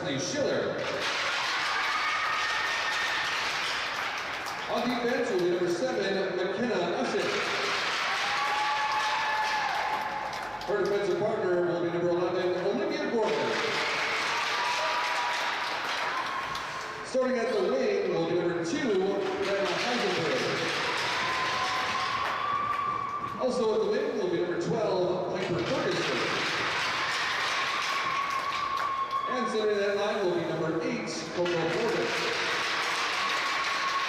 Presley Schiller. On defense will be number 7, McKenna Ushett. Her defensive partner will be number 11, Olivia Gordon. Starting at the wing will be number 2, Lana Heisenberg. Also at the wing will be number 12, Piper Ferguson. And centering that line will be number 8, Coco Gordon.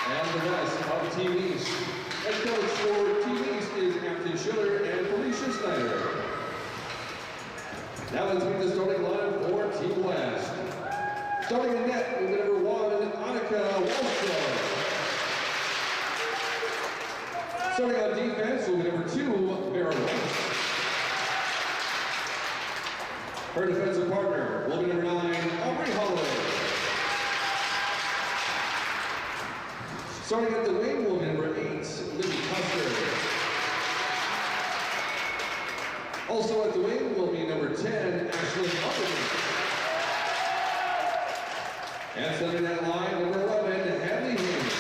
And the rest of Team East. Head coach for Team East is Captain Schiller and Felicia Snyder. Now let's meet the starting line for Team West. Starting in net will be number 1, Annika Wallstrom. Starting on defense will be number 2, Vera Weiss. Her defensive partner will be number 9, Aubrey Holloway. Starting at the wing will be number 8, Libby Custer. Also at the wing will be number 10, Ashley Upperman. And centering that line, number 11, Hadley Haynes.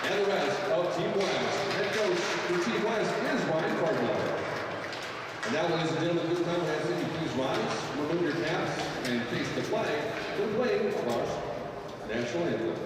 And the rest of Team West. Head coach for Team West is Ryan Cardinal. And now, ladies and gentlemen, this time we ask that you please rise, remove your caps, and face the flag for the playing of our national anthem.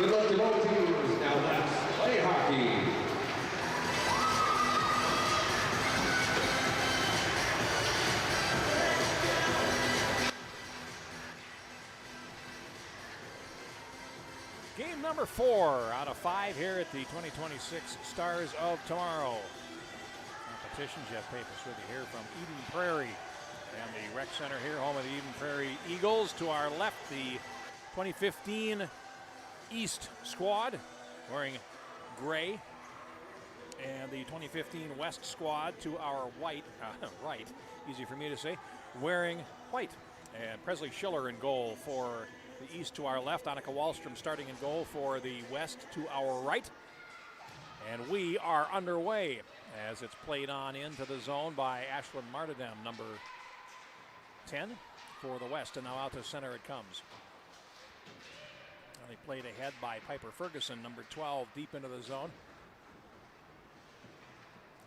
Good luck to both teams. Now let's play hockey. Game number 4 out of 5 here at the 2026 Stars of Tomorrow. Competitions, Jeff Pappas with you here from Eden Prairie and the rec center here, home of the Eden Prairie Eagles. To our left, the 2015 East squad wearing gray, and the 2015 West squad to our right, easy for me to say, wearing white. And Presley Schiller in goal for the East to our left, Annika Wallstrom starting in goal for the West to our right. And we are underway as it's played on into the zone by Ashlyn Martindem, number 10 for the West, and now out to center it comes. They played ahead by Piper Ferguson, number 12, deep into the zone.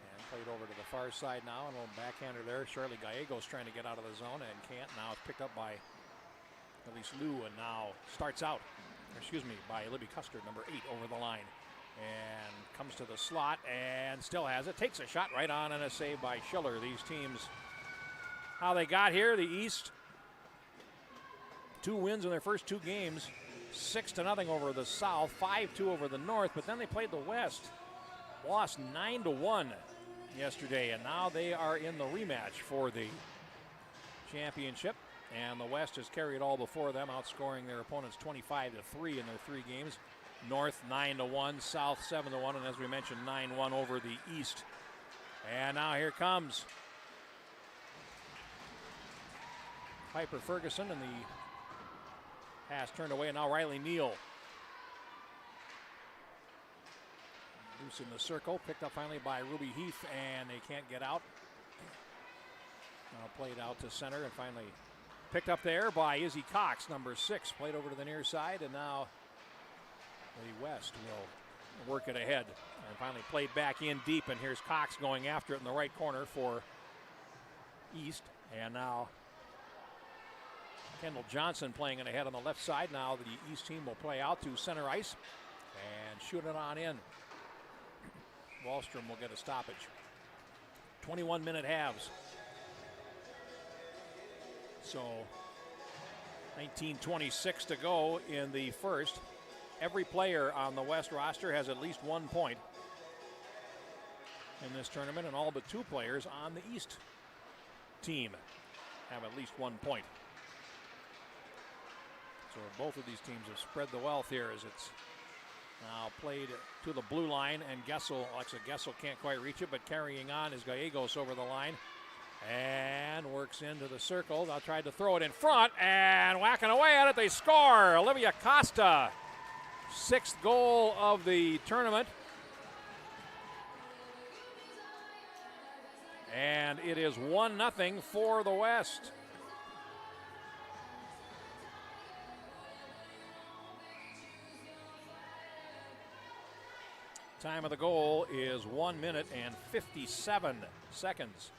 And played over to the far side now, and a little backhander there. Shirley Gallegos trying to get out of the zone and can't. Now it's picked up by Elise Liu, and now starts out, by Libby Custer, number 8, over the line. And comes to the slot and still has it. Takes a shot right on and a save by Schiller. These teams, how they got here, the East, 2 wins in their first 2 games. 6-0 over the South, 5-2 over the North, but then they played the West. Lost 9-1 yesterday, and now they are in the rematch for the championship. And the West has carried all before them, outscoring their opponents 25-3 in their 3 games. North 9-1, South 7-1, and as we mentioned, 9-1 over the East. And now here comes Piper Ferguson, and the pass turned away, and now Riley Neal. Loose in the circle, picked up finally by Ruby Heath, and they can't get out. Now played out to center and finally picked up there by Izzy Cox, number 6. Played over to the near side, and now the West will work it ahead. And finally played back in deep, and here's Cox going after it in the right corner for East. And now Kendall Johnson playing it ahead on the left side. Now the East team will play out to center ice and shoot it on in. Wallstrom will get a stoppage. 21-minute halves. So 19:26 to go in the first. Every player on the West roster has at least 1 point in this tournament, and all but 2 players on the East team have at least 1 point. So both of these teams have spread the wealth here as it's now played to the blue line, and Alexa Gessel can't quite reach it, but carrying on is Gallegos over the line and works into the circle. Now tried to throw it in front and whacking away at it. They score. Olivia Costa, 6th goal of the tournament. And it is 1-0 for the West. Time of the goal is 1 minute and 57 seconds.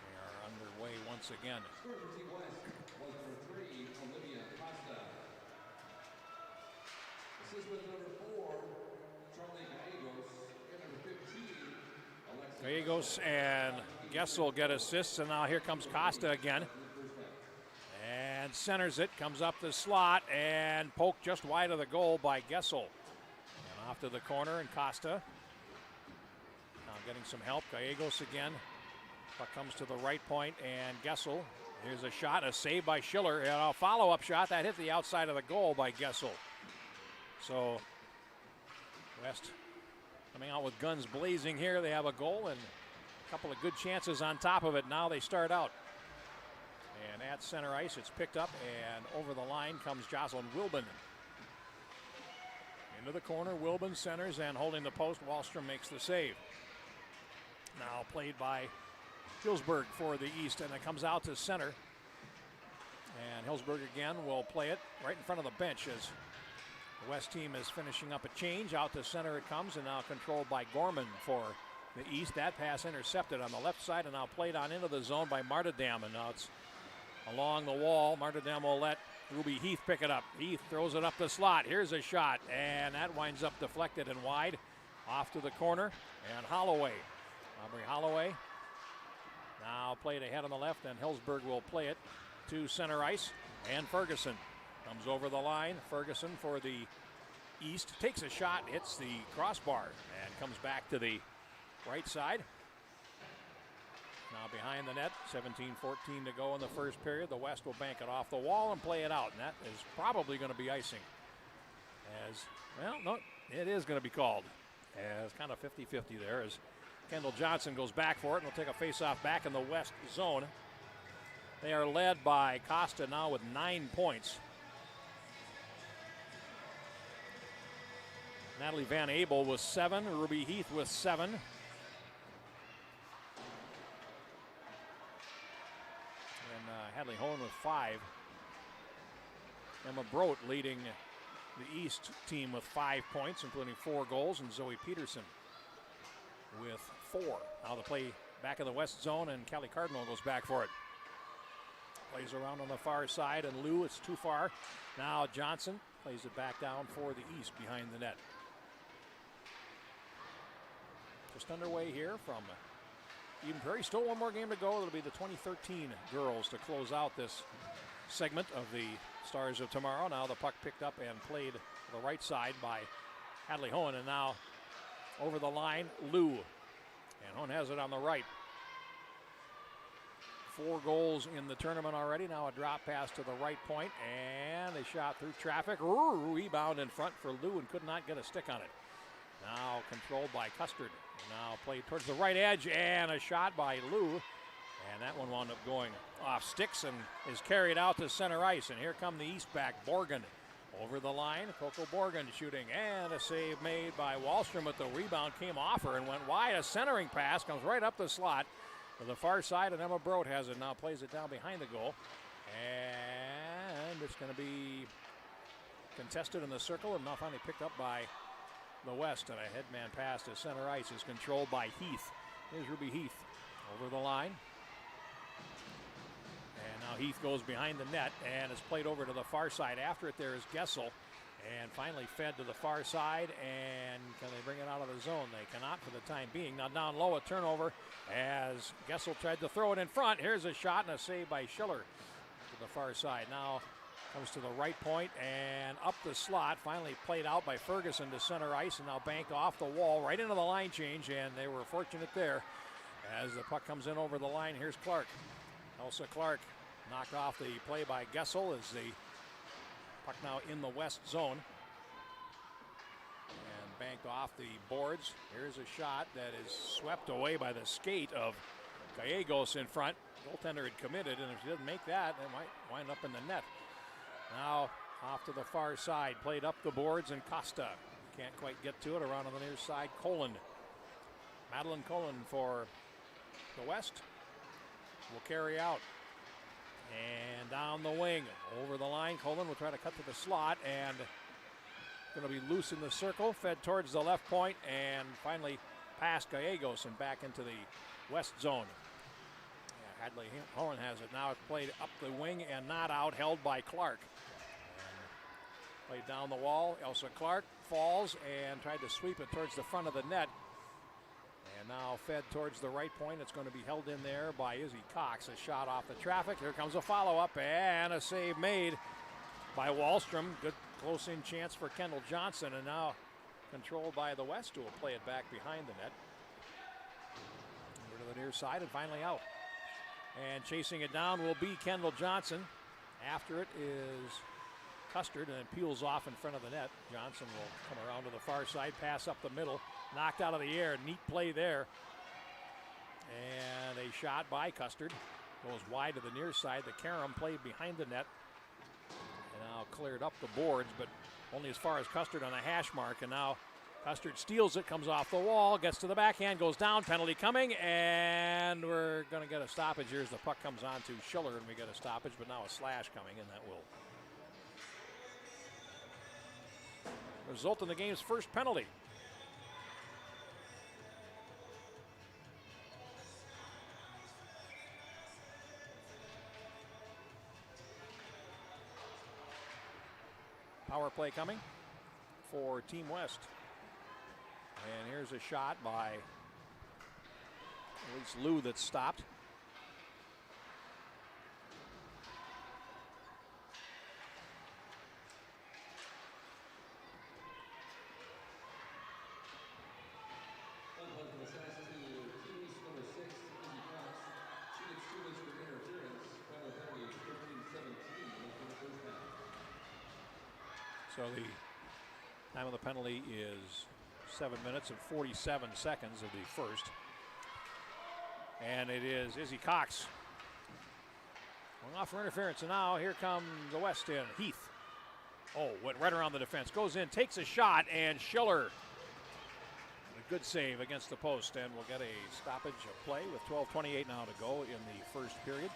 They are underway once again. Score for Team West was for 3, Olivia Costa. Assist with number 4, Charlie Gallegos, and number 15, Alexa. Gallegos and Gessel get assists, and now here comes Costa again. And centers it, comes up the slot, and poked just wide of the goal by Gessel. And off to the corner, and Costa now getting some help. Gallegos again. Puck comes to the right point, and Gessel. Here's a shot, a save by Schiller, and a follow-up shot that hit the outside of the goal by Gessel. So West coming out with guns blazing here. They have a goal and a couple of good chances on top of it. Now they start out. And at center ice, it's picked up, and over the line comes Jocelyn Wilbin. Into the corner, Wilbin centers, and holding the post, Wallstrom makes the save. Now played by Hillsburg for the East, and it comes out to center. And Hillsburg again will play it right in front of the bench as the West team is finishing up a change. Out to center it comes, and now controlled by Gorman for the East. That pass intercepted on the left side, and now played on into the zone by Martindam, and now it's along the wall. Martindam will let Ruby Heath pick it up. Heath throws it up the slot. Here's a shot, and that winds up deflected and wide. Off to the corner, and Holloway. Aubrey Holloway now played ahead on the left, and Hillsburg will play it to center ice. And Ferguson comes over the line. Ferguson for the East takes a shot, hits the crossbar, and comes back to the right side. Now behind the net, 17-14 to go in the first period. The West will bank it off the wall and play it out, and that is probably going to be icing. No, it is going to be called. As kind of 50-50 there as Kendall Johnson goes back for it, and will take a face-off back in the West zone. They are led by Costa now with 9 points. Natalie Van Abel with 7, Ruby Heath with 7. Hadley Hohen with 5. Emma Brote leading the East team with 5 points, including 4 goals, and Zoe Peterson with 4. Now the play back in the West zone, and Callie Cardinal goes back for it. Plays around on the far side, and Lou, it's too far. Now Johnson plays it back down for the East behind the net. Just underway here from Eden Prairie. Still 1 more game to go. It'll be the 2013 girls to close out this segment of the Stars of Tomorrow. Now the puck picked up and played to the right side by Hadley Hohen, and now over the line, Lou. And Hohen has it on the right. 4 goals in the tournament already. Now a drop pass to the right point, and a shot through traffic. Rebound in front for Lou, and could not get a stick on it. Now controlled by Custard. Now played towards the right edge, and a shot by Lou. And that one wound up going off sticks and is carried out to center ice. And here come the East back. Borgen Over the line, Coco Borgen shooting, and a save made by Wallstrom, but the rebound came off her and went wide. A centering pass comes right up the slot to the far side, and Emma Brodt has it now, plays it down behind the goal. And it's going to be contested in the circle and now finally picked up by the West. And a headman pass to center ice is controlled by Heath. Here's Ruby Heath over the line. And now Heath goes behind the net and is played over to the far side. After it there is Gessel, and finally fed to the far side. And can they bring it out of the zone? They cannot for the time being. Now down low, a turnover as Gessel tried to throw it in front. Here's a shot and a save by Schiller to the far side. Now comes to the right point and up the slot. Finally played out by Ferguson to center ice and now banked off the wall right into the line change. And they were fortunate there as the puck comes in over the line. Here's Clark. Elsa Clark knocked off the play by Gessel as the puck now in the West zone. And banked off the boards. Here's a shot that is swept away by the skate of Gallegos in front. Goaltender had committed, and if she doesn't make that, it might wind up in the net. Now off to the far side, played up the boards, and Costa can't quite get to it. Around on the near side, Colan. Madeline Colan for the West will carry out. And down the wing, over the line, Colan will try to cut to the slot, and going to be loose in the circle, fed towards the left point, and finally past Gallegos and back into the West zone. Hadley Horan has it now. It's played up the wing and not out, held by Clark. And played down the wall. Elsa Clark falls and tried to sweep it towards the front of the net. And now fed towards the right point. It's going to be held in there by Izzy Cox. A shot off the traffic. Here comes a follow-up and a save made by Wallstrom. Good close-in chance for Kendall Johnson. And now controlled by the West, who will play it back behind the net. Over to the near side and finally out. And chasing it down will be Kendall Johnson. After it is Custard, and it peels off in front of the net. Johnson will come around to the far side, pass up the middle, knocked out of the air. Neat play there. And a shot by Custard. Goes wide to the near side. The Karam played behind the net. And now cleared up the boards, but only as far as Custard on the hash mark. And now Custard steals it, comes off the wall, gets to the backhand, goes down, penalty coming, and we're going to get a stoppage here as the puck comes on to Schiller, and we get a stoppage, but now a slash coming, and that will result in the game's first penalty. Power play coming for Team West. And here's a shot by Elise Liu that's stopped. So the time of the penalty is 7 minutes and 47 seconds of the first. And it is Izzy Cox going off for interference. And now here come the West in. Heath. Oh, went right around the defense. Goes in, takes a shot, and Schiller. A good save against the post, and we'll get a stoppage of play with 12:28 now to go in the first period.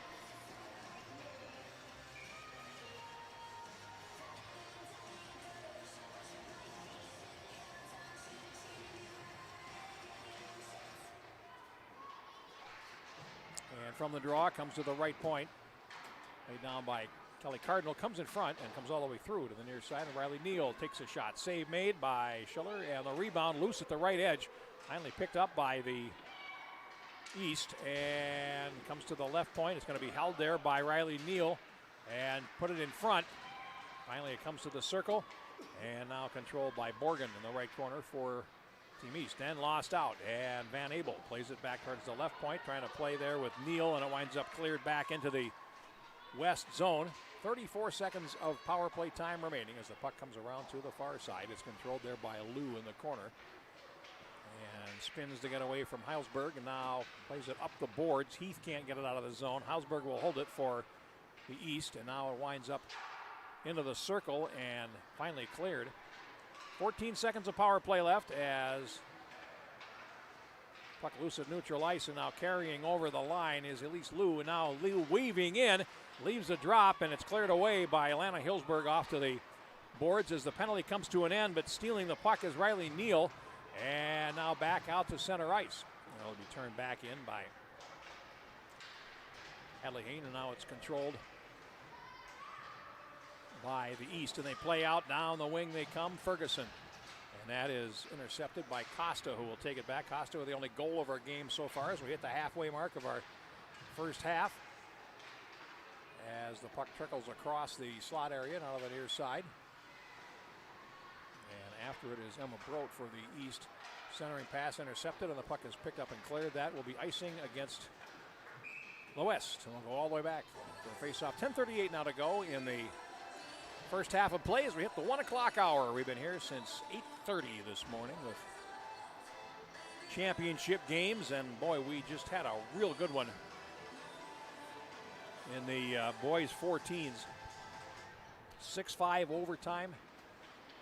And from the draw, comes to the right point. Laid down by Kelly Cardinal, comes in front and comes all the way through to the near side. And Riley Neal takes a shot. Save made by Schiller, and the rebound loose at the right edge. Finally picked up by the East and comes to the left point. It's going to be held there by Riley Neal and put it in front. Finally, it comes to the circle and now controlled by Borgen in the right corner for Team East. Then lost out, and Van Abel plays it back towards the left point, trying to play there with Neal, and it winds up cleared back into the West zone. 34 seconds of power play time remaining as the puck comes around to the far side. It's controlled there by Liu in the corner. And spins to get away from Heilsberg, and now plays it up the boards. Heath can't get it out of the zone. Heilsberg will hold it for the East, and now it winds up into the circle and finally cleared. 14 seconds of power play left as puck loose at neutral ice, and now carrying over the line is Elise Liu. And now Liu weaving in, leaves a drop, and it's cleared away by Alana Hillsberg off to the boards as the penalty comes to an end, but stealing the puck is Riley Neal. And now back out to center ice. It'll be turned back in by Hadley Hayne, and now it's controlled by the East, and they play out down the wing. They come, Ferguson, and that is intercepted by Costa, who will take it back. Costa with the only goal of our game so far as we hit the halfway mark of our first half, as the puck trickles across the slot area and out of the near side. And after it is Emma Brote for the East. Centering pass intercepted, and the puck is picked up and cleared. That will be icing against the West. And we'll go all the way back for a face-off. 10:38 now to go in the first half of play as we hit the 1 o'clock hour. We've been here since 8:30 this morning with championship games, and boy, we just had a real good one in the boys 14s. 6-5 overtime.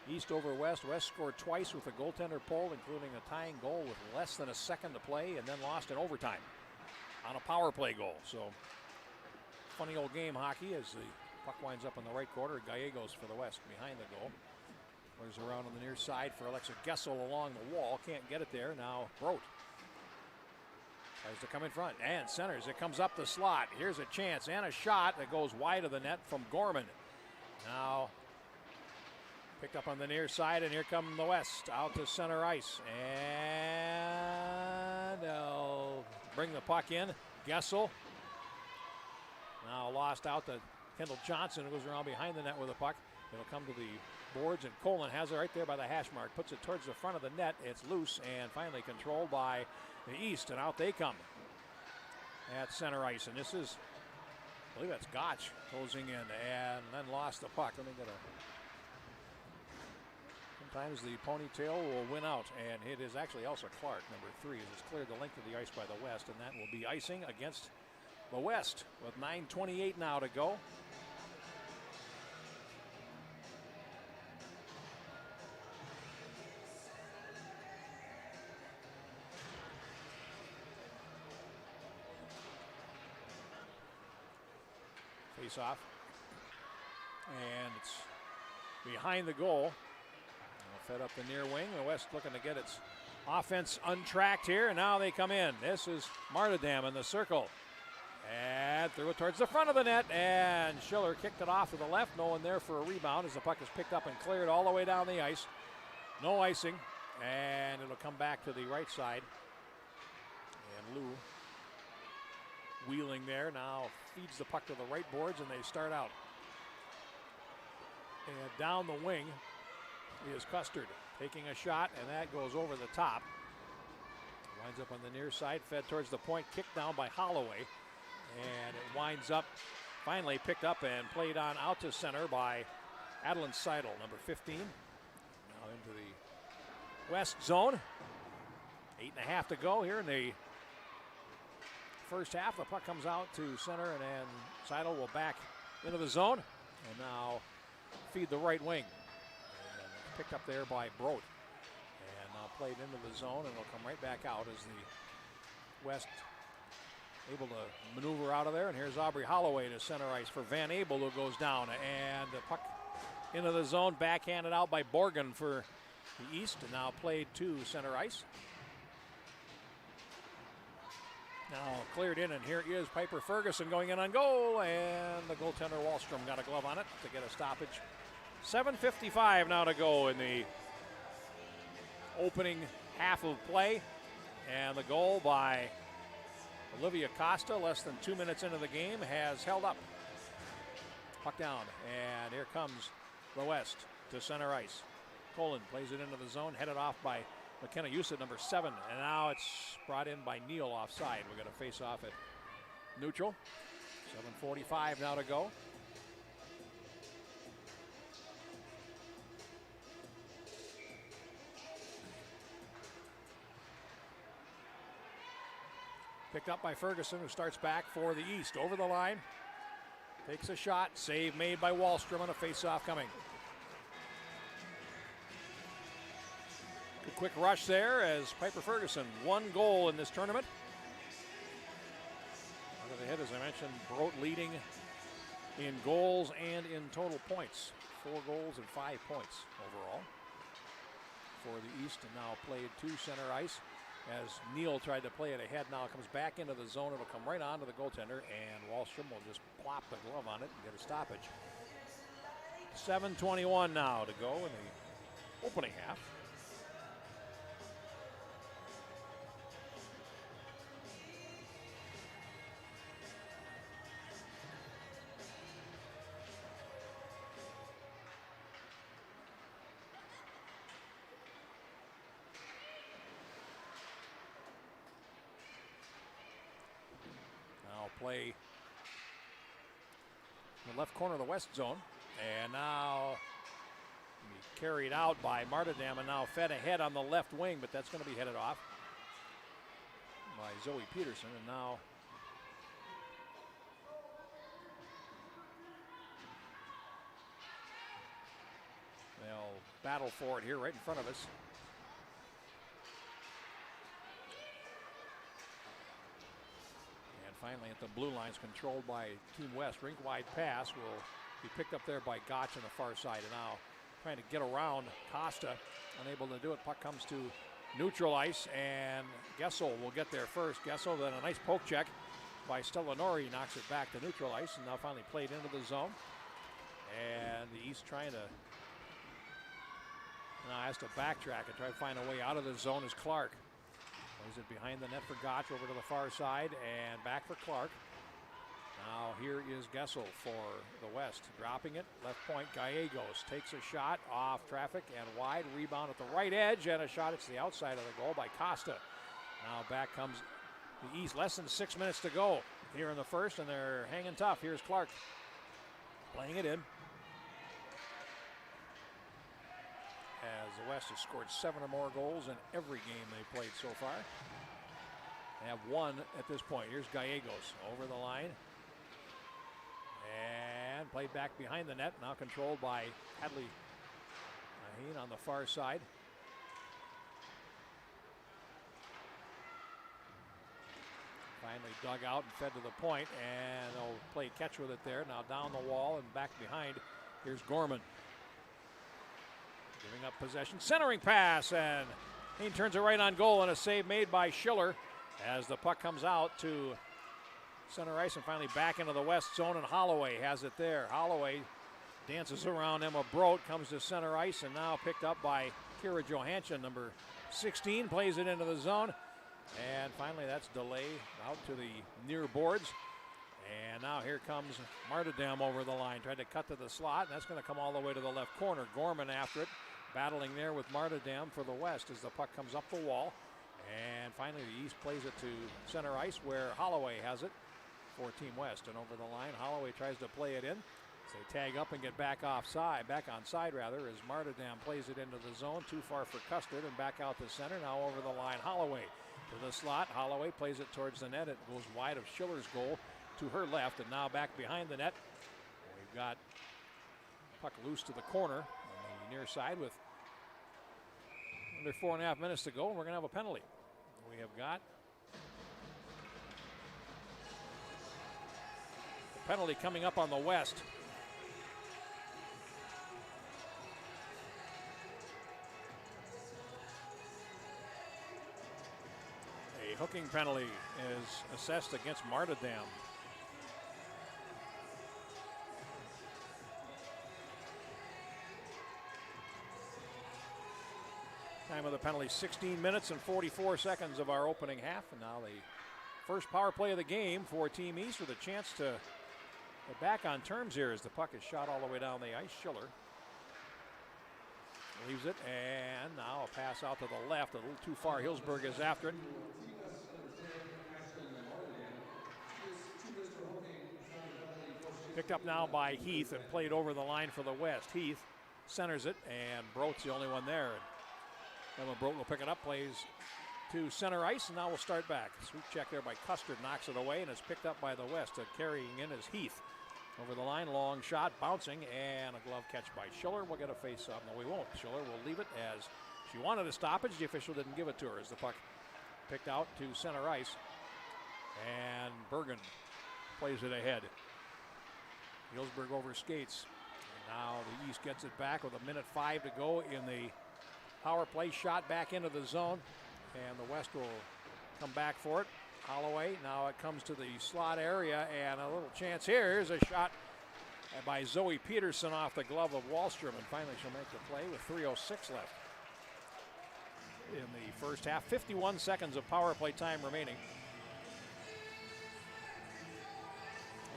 East over West. West scored twice with a goaltender pull, including a tying goal with less than a second to play, and then lost in overtime on a power play goal. So, funny old game hockey as the puck winds up in the right quarter. Gallegos for the West behind the goal. Plays around on the near side for Alexa Gessel along the wall. Can't get it there. Now Brote tries to come in front and centers. It comes up the slot. Here's a chance and a shot that goes wide of the net from Gorman. Now picked up on the near side, and here come the West out to center ice. And they'll bring the puck in. Gessel now lost out to Kendall Johnson, who goes around behind the net with the puck. It'll come to the boards, and Colin has it right there by the hash mark. Puts it towards the front of the net. It's loose and finally controlled by the East, and out they come at center ice. And this is, I believe that's Gotch closing in, and then lost the puck. Let me get a... Sometimes the ponytail will win out, and it is actually Elsa Clark, number 3, as it's cleared the length of the ice by the West, and that will be icing against the West with 9:28 now to go. Face off, and it's behind the goal. Fed up the near wing. The West looking to get its offense untracked here, and now they come in. This is Martindam in the circle. And threw it towards the front of the net, and Schiller kicked it off to the left. No one there for a rebound as the puck is picked up and cleared all the way down the ice. No icing, and it'll come back to the right side. And Lou wheeling there now feeds the puck to the right boards, and they start out. And down the wing is Custard taking a shot, and that goes over the top. Winds up on the near side, fed towards the point, kicked down by Holloway, and it winds up finally picked up and played on out to center by Adeline Seidel, number 15. Now into the West zone. 8.5 to go here in the first half. The puck comes out to center, and then Seidel will back into the zone, and now feed the right wing. Picked up there by Brote, and now played into the zone, and it'll come right back out as the West able to maneuver out of there. And here's Aubrey Holloway to center ice for Van Abel, who goes down, and the puck into the zone, backhanded out by Borgen for the East, and now played to center ice. Now cleared in, and here is Piper Ferguson going in on goal, and the goaltender Wallstrom got a glove on it to get a stoppage. 7:55 now to go in the opening half of play, and the goal by Olivia Costa, less than 2 minutes into the game, has held up. Puck down, and here comes the West to center ice. Colin plays it into the zone, headed off by McKenna Usett, number 7, and now it's brought in by Neal offside. We're going to face off at neutral. 7:45 now to go. Picked up by Ferguson, who starts back for the East. Over the line. Takes a shot. Save made by Wallstrom on a face-off coming. A quick rush there as Piper Ferguson, 1 goal in this tournament. Under the hit, as I mentioned, Brodt leading in goals and in total points. 4 goals and 5 points overall for the East, and now played to center ice as Neal tried to play it ahead. Now it comes back into the zone. It'll come right onto the goaltender, and Wallstrom will just plop the glove on it and get a stoppage. 7:21 now to go in the opening half. Play in the left corner of the West zone, and now carried out by Martindam and now fed ahead on the left wing, but that's going to be headed off by Zoe Peterson, and now they'll battle for it here right in front of us. Finally at the blue lines, controlled by Team West. Rink wide pass will be picked up there by Gotch on the far side. And now trying to get around Costa, unable to do it. Puck comes to neutral ice, and Gessel will get there first. Gessel, then a nice poke check by Stellanori, knocks it back to neutral ice, and now finally played into the zone. And the East trying to now has to backtrack and try to find a way out of the zone is Clark. Plays it behind the net for Gotch, over to the far side, and back for Clark. Now here is Gessel for the West, dropping it, left point, Gallegos takes a shot off traffic and wide, rebound at the right edge, and a shot, it's the outside of the goal by Costa. Now back comes the East, less than 6 minutes to go here in the first, and they're hanging tough. Here's Clark, playing it in. As the West has scored 7 or more goals in every game they played so far. They have 1 at this point. Here's Gallegos over the line. And played back behind the net, now controlled by Hadley Maheen on the far side. Finally dug out and fed to the point, and they'll play catch with it there. Now down the wall and back behind. Here's Gorman. Giving up possession, centering pass, and he turns it right on goal, and a save made by Schiller as the puck comes out to center ice and finally back into the West zone, and Holloway has it there. Holloway dances around Emma Brodt, comes to center ice, and now picked up by Kira Johansson, number 16, plays it into the zone, and finally that's delay out to the near boards. And now here comes Martindam over the line, tried to cut to the slot, and that's going to come all the way to the left corner. Gorman after it, battling there with Martindam for the West as the puck comes up the wall. And finally the East plays it to center ice where Holloway has it for Team West. And over the line, Holloway tries to play it in. So they tag up and get back offside, back on side rather, as Martindam plays it into the zone, too far for Custard, and back out to center. Now over the line, Holloway to the slot. Holloway plays it towards the net. It goes wide of Schiller's goal to her left, and now back behind the net. We've got puck loose to the corner on the near side with under 4.5 minutes to go, and we're going to have a penalty. We have got the penalty coming up on the West. A hooking penalty is assessed against Martindam. Time of the penalty, 16 minutes and 44 seconds of our opening half. And now the first power play of the game for Team East with a chance to get back on terms here as the puck is shot all the way down the ice. Schiller leaves it, and now a pass out to the left, a little too far. Hillsburg is after it. Picked up now by Heath and played over the line for the West. Heath centers it, and Brot's the only one there. Emma Brodt will pick it up, plays to center ice, and now we'll start back. Sweep check there by Custard, knocks it away, and it's picked up by the West. Carrying in is Heath Over the line, long shot, bouncing, and a glove catch by Schiller. We'll get a face-off. No, we won't. Schiller will leave it as she wanted a stoppage. The official didn't give it to her as the puck picked out to center ice. And Bergen plays it ahead. Hillsburg over skates. And now the East gets it back with 1:05 to go in the power play. Shot back into the zone, and the West will come back for it. Holloway, now it comes to the slot area, and a little chance here. Here's a shot by Zoe Peterson off the glove of Wallstrom, and finally she'll make the play with 3:06 left in the first half. 51 seconds of power play time remaining.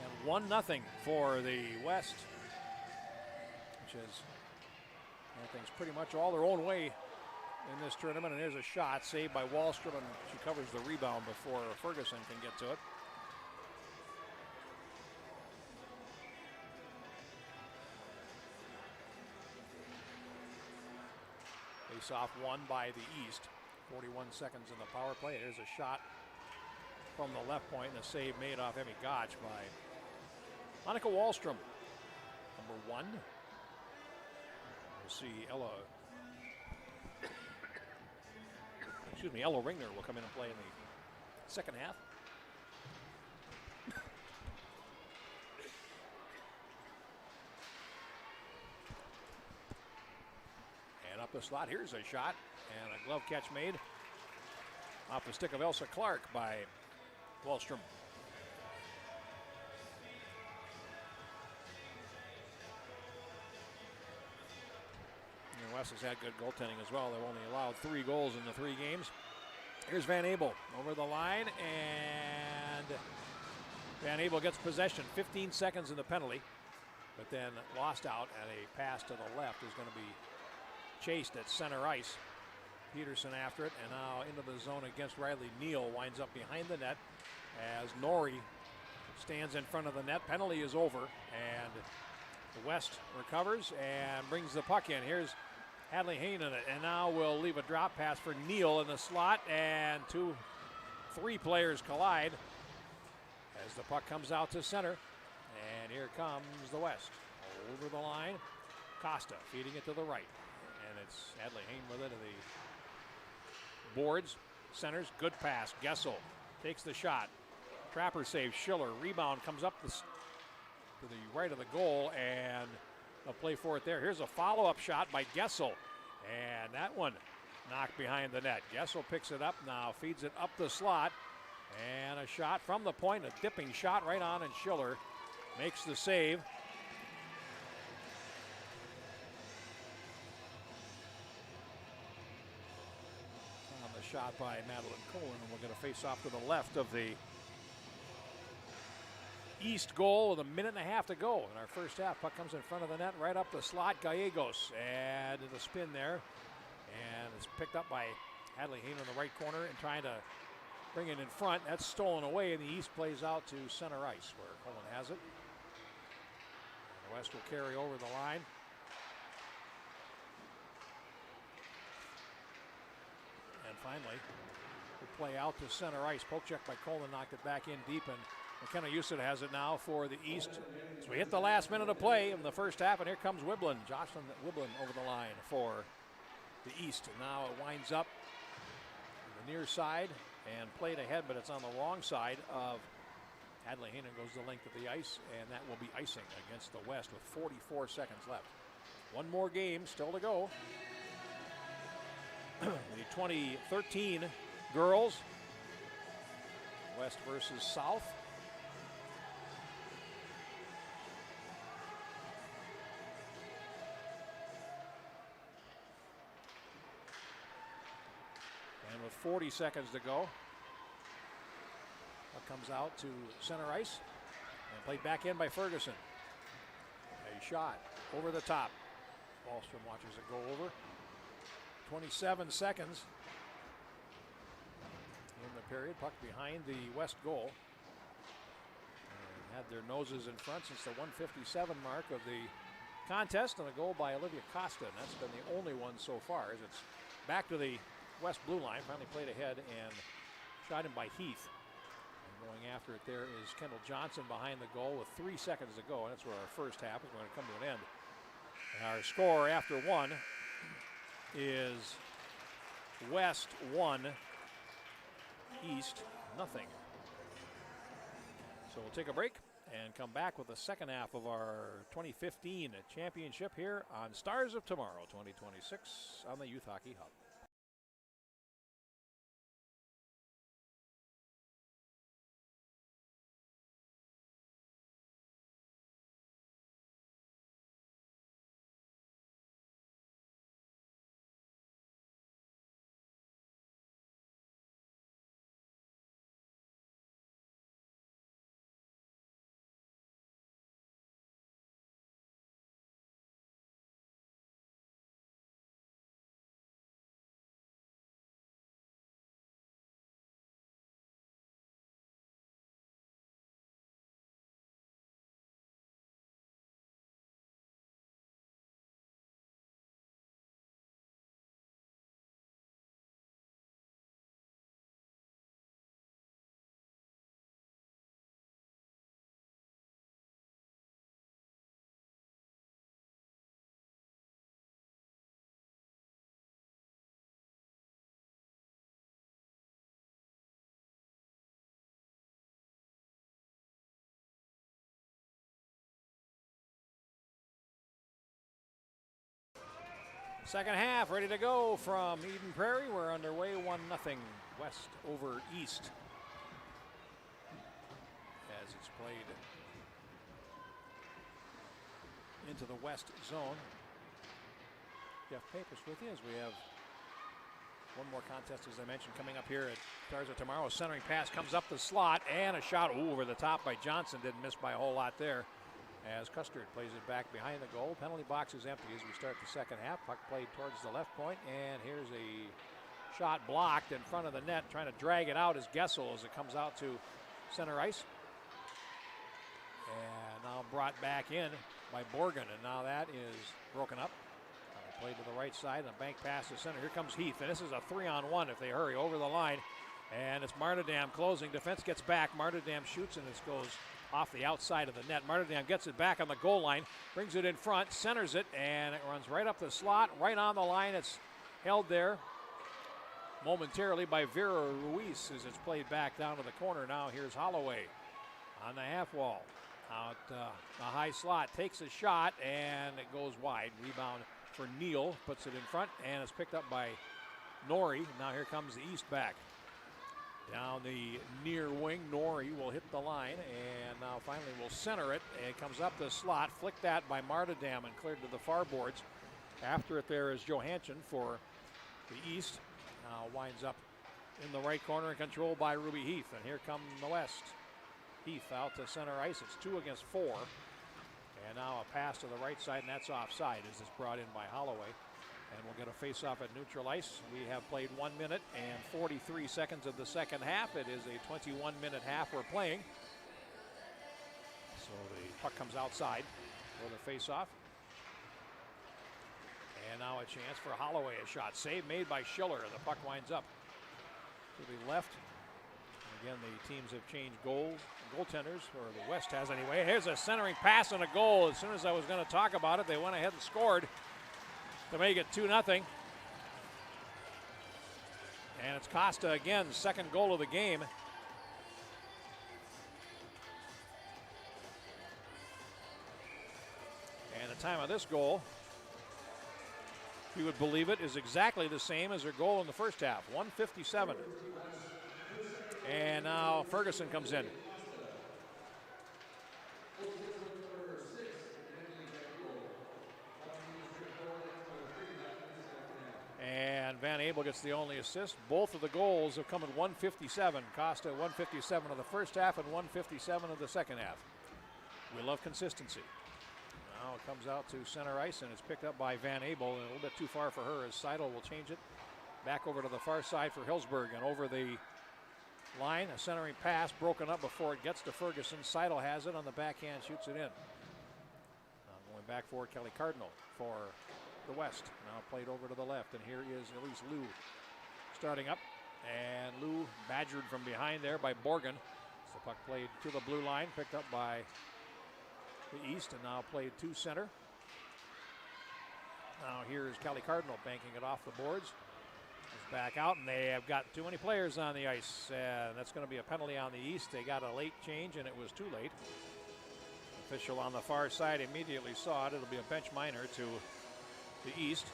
And 1-0 for the West, which is things pretty much all their own way in this tournament. And here's a shot saved by Wallstrom, and she covers the rebound before Ferguson can get to it. Face-off won by the East. 41 seconds in the power play. Here's a shot from the left point, and a save made off Emmy Gotch by Monica Wallstrom, number 1. We'll see Ella Ringner will come in and play in the second half. And up the slot, here's a shot, and a glove catch made off the stick of Elsa Clark by Wallstrom. West has had good goaltending as well. They've only allowed 3 goals in the 3 games. Here's Van Abel over the line, and Van Abel gets possession. 15 seconds in the penalty, but then lost out, and a pass to the left is going to be chased at center ice. Peterson after it, and now into the zone against Riley Neal. Winds up behind the net as Norrie stands in front of the net. Penalty is over, and the West recovers and brings the puck in. Here's Hadley Hayne in it, and now we'll leave a drop pass for Neal in the slot, and 2-3 players collide as the puck comes out to center. And here comes the West over the line. Costa feeding it to the right, and it's Hadley Hayne with it to the boards. Centers, good pass. Gessel takes the shot. Trapper saves Schiller. Rebound comes up to the right of the goal, and a play for it there. Here's a follow-up shot by Gessel, and that one knocked behind the net. Gessel picks it up now, feeds it up the slot, and a shot from the point, a dipping shot right on, and Schiller makes the save. On the shot by Madeline Cohen, and we'll get a face-off to the left of the East goal with 1.5 to go in our first half. Puck comes in front of the net, right up the slot. Gallegos added a spin there, and it's picked up by Hadley Hayne in the right corner and trying to bring it in front. That's stolen away, and the East plays out to center ice where Cohen has it. The West will carry over the line. And finally, we play out to center ice. Poke check by Coleman, knocked it back in deep, and McKenna Husted has it now for the East. So we hit the last minute of play in the first half, and here comes Wiblin. Jocelyn Wiblin over the line for the East. And now it winds up the near side and played ahead, but it's on the wrong side of Hadley Hayne, goes the length of the ice, and that will be icing against the West with 44 seconds left. One more game still to go. The 2013 girls, West versus South. And with 40 seconds to go, puck comes out to center ice and played back in by Ferguson. A shot over the top. Wallstrom watches it go over. 27 seconds in the period. Puck behind the West goal. And had their noses in front since the 1:57 mark of the contest, and a goal by Olivia Costa, and that's been the only one so far as it's back to the West blue line. Finally played ahead and shot in by Heath. And Going after it there is Kendall Johnson behind the goal with 3 seconds to go, and that's where our first half is going to come to an end. And our score after one is West 1, East nothing. So we'll take a break and come back with the second half of our 2015 championship here on Stars of Tomorrow 2026 on the Youth Hockey Hub. Second half ready to go from Eden Prairie. We're underway 1-0 West over East as it's played into the West zone. Jeff Papers with you as we have one more contest, as I mentioned, coming up here at Stars of Tomorrow. A centering pass comes up the slot and a shot over the top by Johnson. Didn't miss by a whole lot there as Custard plays it back behind the goal. Penalty box is empty as we start the second half. Puck played towards the left point, and here's a shot blocked in front of the net. Trying to drag it out is Gessel as it comes out to center ice. And now brought back in by Borgen, and now that is broken up. Played to the right side, and a bank pass to center. Here comes Heath, and this is a 3-on-1 if they hurry over the line. And it's Martindam closing. Defense gets back. Martindam shoots, and this goes off the outside of the net. Martindam gets it back on the goal line, brings it in front, centers it, and it runs right up the slot, right on the line. It's held there momentarily by Vera Ruiz as it's played back down to the corner. Now here's Holloway on the half wall. Out the high slot, takes a shot, and it goes wide. Rebound for Neal, puts it in front, and it's picked up by Norrie. Now here comes the East back. Down the near wing, Norrie will hit the line, and now finally will center it. And it comes up the slot, flicked that by Martindam and cleared to the far boards. After it there is Johansson for the East. Now winds up in the right corner and controlled by Ruby Heath. And here come the West. Heath out to center ice. It's 2 against 4. And now a pass to the right side, and that's offside as it's brought in by Holloway. And we'll get a face-off at neutral ice. We have played 1 minute and 43 seconds of the second half. It is a 21-minute half we're playing. So the puck comes outside for the face-off. And now a chance for Holloway. A shot. Save made by Schiller. The puck winds up to the left. Again, the teams have changed goaltenders, or the West has anyway. Here's a centering pass and a goal. As soon as I was going to talk about it, they went ahead and scored to make it 2-0. And it's Costa again, second goal of the game. And the time of this goal, if you would believe it, is exactly the same as their goal in the first half, 1:57. And now Ferguson comes in. And Van Abel gets the only assist. Both of the goals have come at 1:57. Costa 1:57 of the first half and 1:57 of the second half. We love consistency. Now it comes out to center ice, and it's picked up by Van Abel. And a little bit too far for her as Seidel will change it. Back over to the far side for Hillsburg, and over the line, a centering pass broken up before it gets to Ferguson. Seidel has it on the backhand, shoots it in. Now going back for Kelly Cardinal for the West. Now played over to the left, and here is Elise Liu starting up. And Liu badgered from behind there by Borgen. the puck played to the blue line, picked up by the East, and now played to center. Now here's Kelly Cardinal banking it off the boards. It's back out, and they have got too many players on the ice. That's going to be a penalty on the East. They got a late change, and it was too late. Official on the far side immediately saw it. It'll be a bench minor to the East.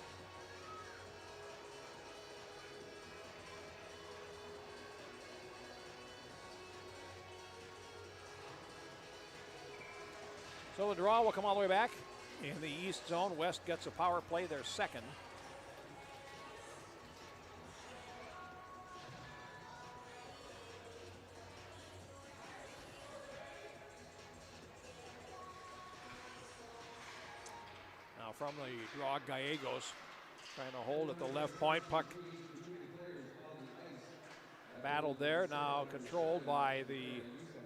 So the draw will come all the way back in the East zone. West gets a power play, their second. Now from the draw, Gallegos trying to hold at the left point. Puck battled there, now controlled by the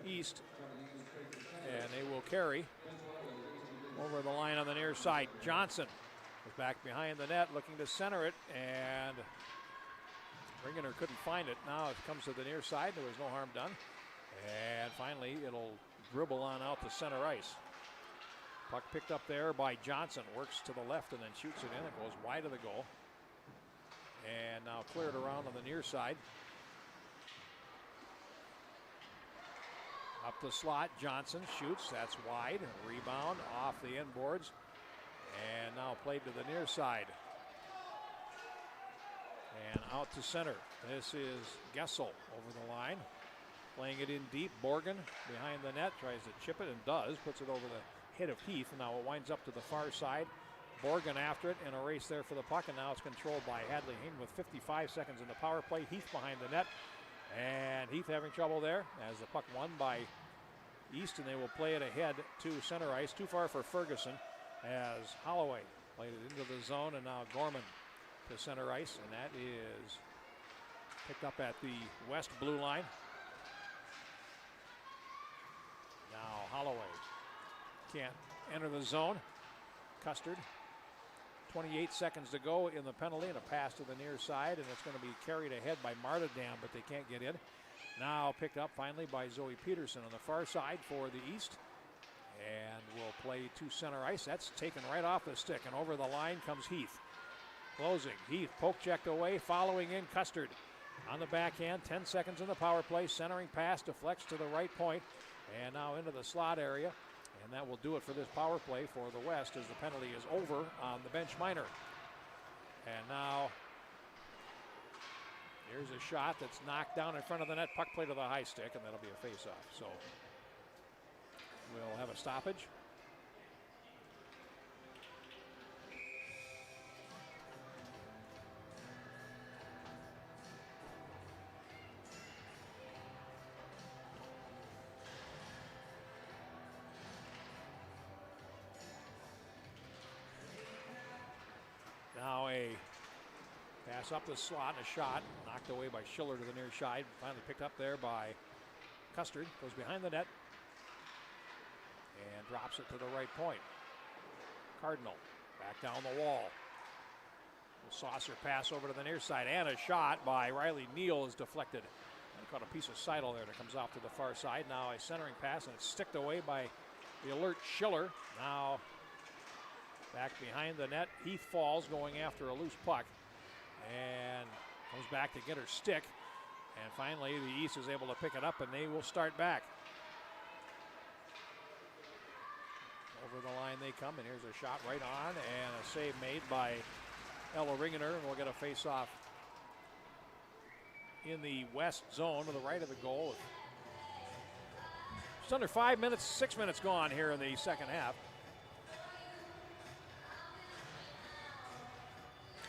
East. And they will carry over the line on the near side. Johnson is back behind the net looking to center it, and Ringener couldn't find it. Now it comes to the near side. There was no harm done. And finally, it'll dribble on out to center ice. Puck picked up there by Johnson. Works to the left and then shoots it in. It goes wide of the goal. And now cleared around on the near side. Up the slot, Johnson shoots. That's wide. Rebound off the inboards. And now played to the near side. And out to center. This is Gessel over the line. Playing it in deep. Borgen behind the net. Tries to chip it and does. Puts it over the head of Heath. And now it winds up to the far side. Borgen after it in a race there for the puck. And now it's controlled by Hadley Hayne with 55 seconds in the power play. Heath behind the net. And Heath having trouble there as the puck won by East, and they will play it ahead to center ice. Too far for Ferguson as Holloway played it into the zone, and now Gorman to center ice, and that is picked up at the west blue line. Now Holloway can't enter the zone. Custard. 28 seconds to go in the penalty, and a pass to the near side, and it's going to be carried ahead by Martindam, but they can't get in. Now picked up finally by Zoe Peterson on the far side for the East, and will play to center ice. That's taken right off the stick, and over the line comes Heath. Closing. Heath poke checked away, following in Custard on the backhand. 10 seconds in the power play. Centering pass deflects to the right point, and now into the slot area. And that will do it for this power play for the West as the penalty is over on the bench minor. And now here's a shot that's knocked down in front of the net. Puck play to the high stick, and that'll be a face-off. So we'll have a stoppage. Now a pass up the slot and a shot knocked away by Schiller to the near side. Finally picked up there by Custard. Goes behind the net and drops it to the right point. Cardinal back down the wall. A saucer pass over to the near side, and a shot by Riley Neal is deflected. He caught a piece of sidle there that comes off to the far side. Now a centering pass, and it's sticked away by the alert Schiller. Now back behind the net. Heath falls going after a loose puck and comes back to get her stick. And finally, the East is able to pick it up, and they will start back. Over the line they come, and here's a shot right on, and a save made by Ella Ringener, and we'll get a face-off in the west zone to the right of the goal. Just under 5 minutes, 6 minutes gone here in the second half.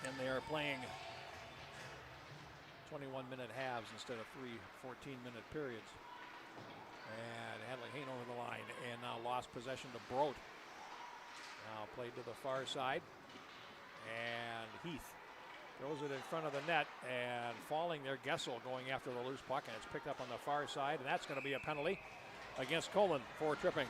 And they are playing 21-minute halves instead of 3 14-minute periods. And Hadley Hayne over the line, and now lost possession to Brodt. Now played to the far side, and Heath throws it in front of the net, and falling there, Gessel going after the loose puck, and it's picked up on the far side, and that's going to be a penalty against Coleman for tripping.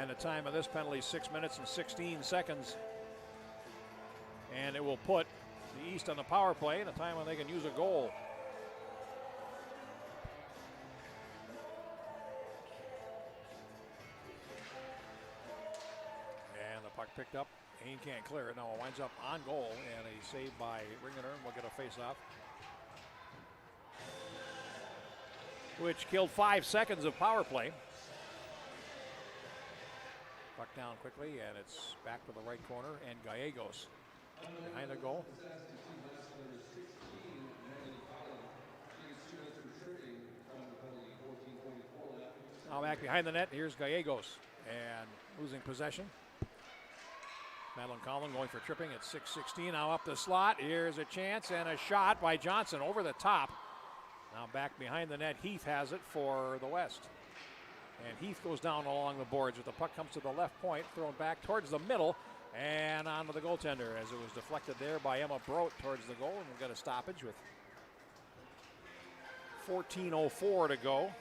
And the time of this penalty, 6 minutes and 16 seconds. And it will put the East on the power play at a time when they can use a goal. And the puck picked up. Hain can't clear it. Now it winds up on goal, and a save by Ringener will get a face-off, which killed 5 seconds of power play. Puck down quickly, and it's back to the right corner, and Gallegos behind the goal. Now back behind the net, here's Gallegos, and losing possession. Madeline Collin going for tripping at 6:16. Now up the slot. Here's a chance and a shot by Johnson over the top. Now back behind the net. Heath has it for the West. And Heath goes down along the boards as the puck comes to the left point, thrown back towards the middle and onto the goaltender as it was deflected there by Emma Brodt towards the goal. And we'll get a stoppage with 14:04 to go.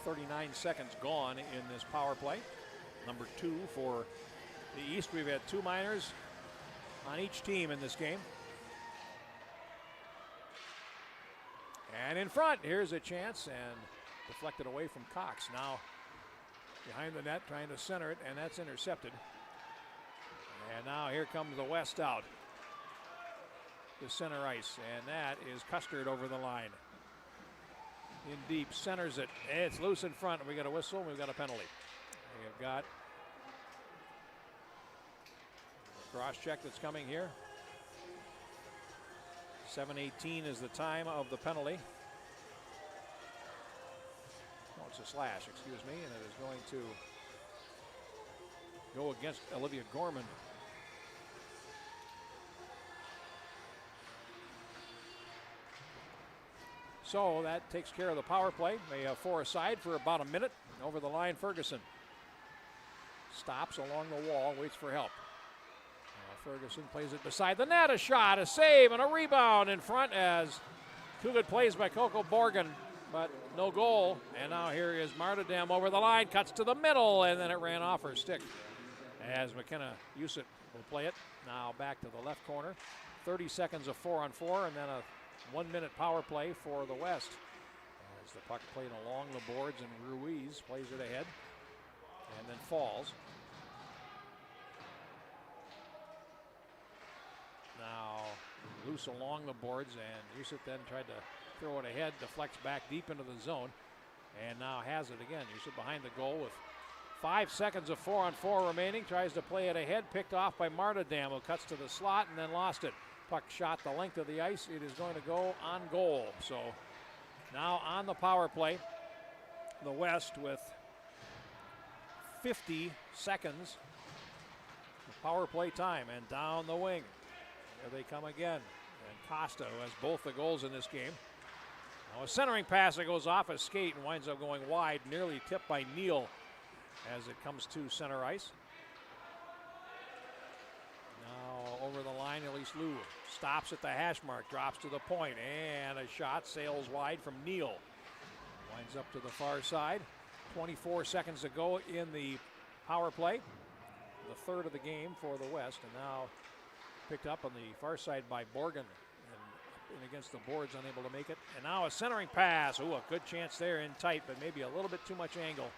39 seconds gone in this power play. Number 2 for the East. We've had 2 minors on each team in this game. And in front, here's a chance, and deflected away from Cox. Now behind the net, trying to center it, and that's intercepted. And now here comes the West out to center ice, and that is Custard over the line. In deep, centers it. It's loose in front, and we got a whistle, and we've got a penalty. We've got cross check that's coming here. 7:18 is the time of the penalty. Oh, it's a slash, excuse me, and it is going to go against Olivia Gorman. So that takes care of the power play. They have 4 aside for about a minute. Over the line, Ferguson stops along the wall, waits for help. Ferguson plays it beside the net. A shot, a save, and a rebound in front as two good plays by Coco Borgen, but no goal. And now here is Martindam over the line, cuts to the middle, and then it ran off her stick as McKenna Usit will play it. Now back to the left corner. 30 seconds of 4-on-4, and then a 1-minute power play for the West. As the puck played along the boards, and Ruiz plays it ahead and then falls. Now loose along the boards, and Usit then tried to throw it ahead, deflects back deep into the zone, and now has it again. Usit behind the goal with 5 seconds of 4-on-4 remaining, tries to play it ahead, picked off by Martindam, who cuts to the slot and then lost it. Puck shot the length of the ice. It is going to go on goal. So now on the power play, the West with 50 seconds of power play time, and down the wing. Here they come again. And Costa, who has both the goals in this game. Now a centering pass that goes off a skate and winds up going wide, nearly tipped by Neal as it comes to center ice. Now over the line, Elise Liu stops at the hash mark, drops to the point, and a shot sails wide from Neal. Winds up to the far side. 24 seconds to go in the power play. The third of the game for the West, and now picked up on the far side by Borgen, and against the boards, unable to make it. And now a centering pass. Ooh, a good chance there in tight, but maybe a little bit too much angle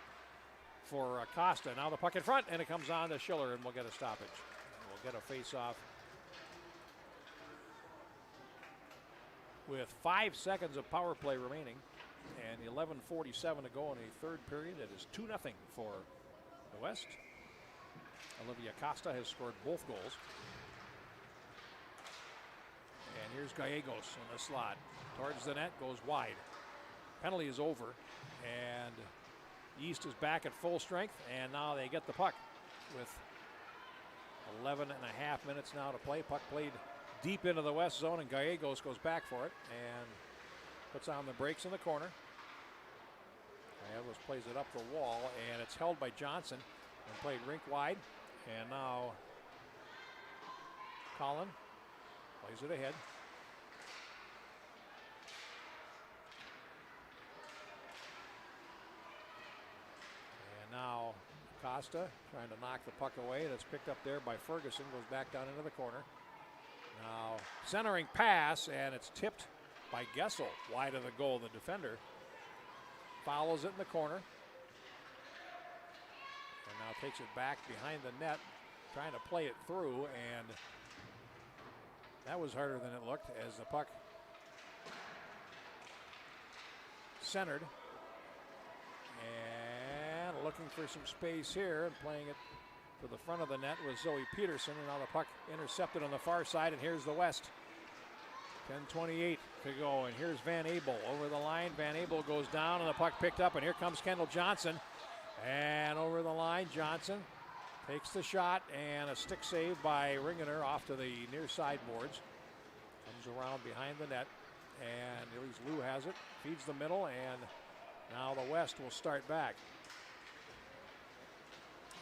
for Costa. Now the puck in front, and it comes on to Schiller, and we'll get a stoppage. And we'll get a face-off with 5 seconds of power play remaining and 11:47 to go in a third period. It is 2-0 for the West. Olivia Costa has scored both goals. And here's Gallegos in the slot. Towards the net, goes wide. Penalty is over, and East is back at full strength, and now they get the puck with 11 and a half minutes now to play. Puck played deep into the West zone, and Gallegos goes back for it and puts on the brakes in the corner. Gallegos plays it up the wall, and it's held by Johnson and played rink wide. And now Collin plays it ahead. now Costa trying to knock the puck away. That's picked up there by Ferguson. Goes back down into the corner. Now centering pass, and it's tipped by Gessel wide of the goal. The defender follows it in the corner. And now takes it back behind the net, trying to play it through, and that was harder than it looked as the puck centered. And looking for some space here and playing it to the front of the net was Zoe Peterson, and now the puck intercepted on the far side, and here's the West. 10:28 to go, and here's Van Abel over the line. Van Abel goes down, and the puck picked up, and here comes Kendall Johnson. And over the line, Johnson takes the shot, and a stick save by Ringener off to the near side boards. Comes around behind the net, and at least Lou has it. Feeds the middle, and now the West will start back.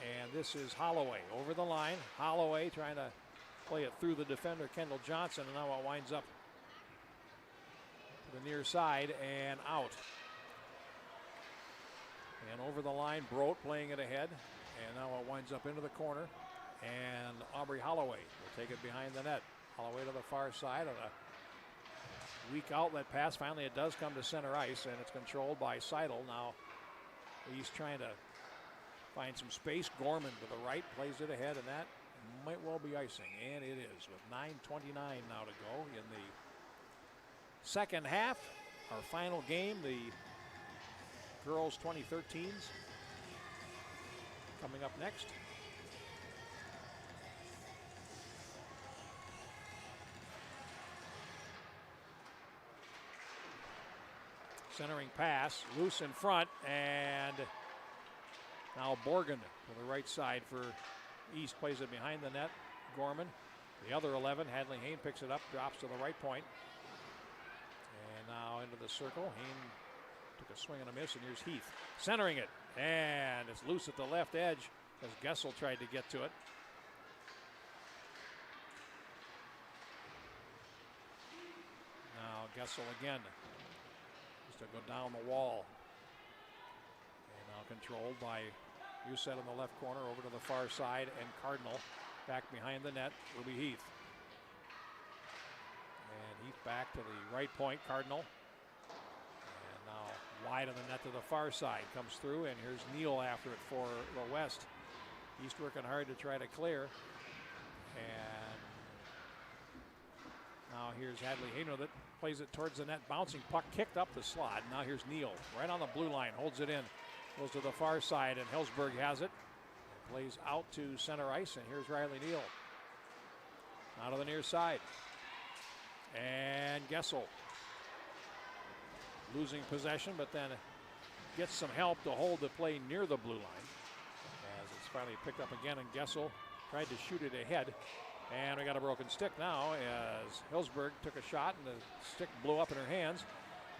And this is Holloway over the line. Holloway trying to play it through the defender, Kendall Johnson, and now it winds up to the near side and out. And over the line, Brodt playing it ahead, and now it winds up into the corner. And Aubrey Holloway will take it behind the net. Holloway to the far side on a weak outlet pass. Finally, it does come to center ice, and it's controlled by Seidel. Now he's trying to find some space. Gorman to the right plays it ahead, and that might well be icing, and it is with 9:29 now to go in the second half. Our final game, the girls 2013s, coming up next. Centering pass, loose in front, and now Borgen to the right side for East, plays it behind the net. Gorman, the other 11, Hadley Hayne picks it up, drops to the right point. And now into the circle. Hayne took a swing and a miss, and here's Heath centering it. And it's loose at the left edge as Gessel tried to get to it. Now Gessel again. Just to go down the wall. And now controlled by Uset in the left corner over to the far side, and Cardinal back behind the net. Ruby Heath. And Heath back to the right point, Cardinal. And now wide of the net to the far side. Comes through, and here's Neal after it for the West. East working hard to try to clear. And now here's Hadley Hayne with it. Plays it towards the net. Bouncing puck kicked up the slot. Now here's Neal right on the blue line. Holds it in. Goes to the far side, and Hellsberg has it. Plays out to center ice, and here's Riley Neal. Out of the near side. And Gessel losing possession, but then gets some help to hold the play near the blue line. As it's finally picked up again, and Gessel tried to shoot it ahead. And we got a broken stick now as Hillsberg took a shot, and the stick blew up in her hands.